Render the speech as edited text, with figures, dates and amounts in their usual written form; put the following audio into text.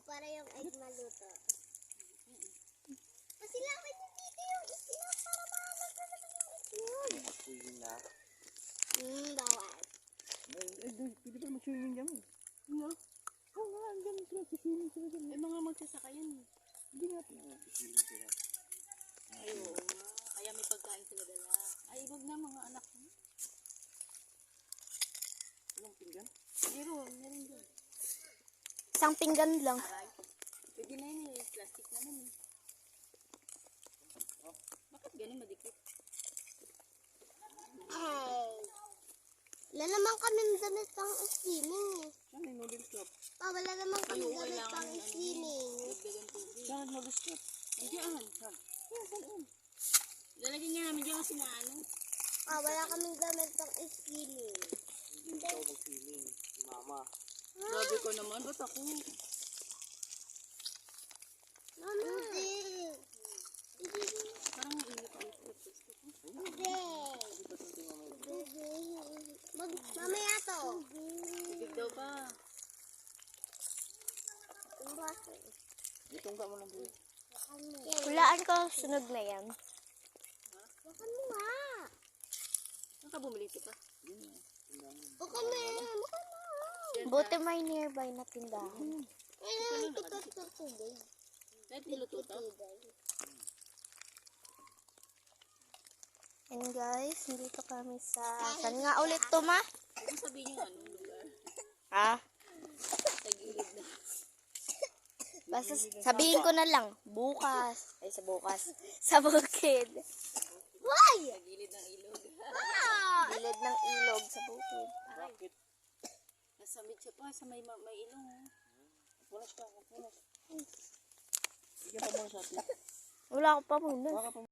para yung egg maluto. Pasilapin yung dito yung itlog para mahanap na naman yung itlog. Apoy na. Bawal. Pwede pa mag-swimming dyan. No? Oo nga, andyan sila. Swimming sila dyan. May mga magsasaka yan. Hindi nga swimming sila. Ay, oo nga. Kaya may pagkain sila dala. Ay, wag na mga anak mo. Anong pinggan? Meron dyan. Isang pinggan lang. Aray. Pwede na yun eh. Plastic naman eh. Bakit ganun madikit? Hey. Wala naman kami damit pang swimming eh. Saan yung noodle shop? Wala naman kami Ayun, damit kailangan pang ng ano, swimming. dagdagan tubig. Saan yung noodle shop? Andiyan. Saan? Lalagyan nga namin dyan kasi na ano. Wala kami damit pang swimming. Hindi ikaw mag-swimming. Si mama. Sabi ko naman, ba't ako? Mama. Hindi. Parang mainit ang plastic ko. Hindi. Mamaya to. Tubig daw pa. Itong ka mo ng buhay. Hulaan ko sunod na yan. Baka mo nga. Saan ka bumili ito pa? Baka mo. Buti may nearby na tindahan. Ay, tubig. Kahit niluto to. And guys, dito kami sa... Saan nga ulit to, ma? Huwag mo sabihin yung anong lugar. Ha? Sa gilid na. Basta sabihin ko na lang, bukas. Ay, sa bukas. Sa bukid. Why? Sa gilid ng ilog. Gilid ng ilog sa bukid. Bakit? Nasa mid siya pa, sa may ilong. Punas ka, punas. Bigyan pa muna sa atin. Wala ko pa muna. Baka pa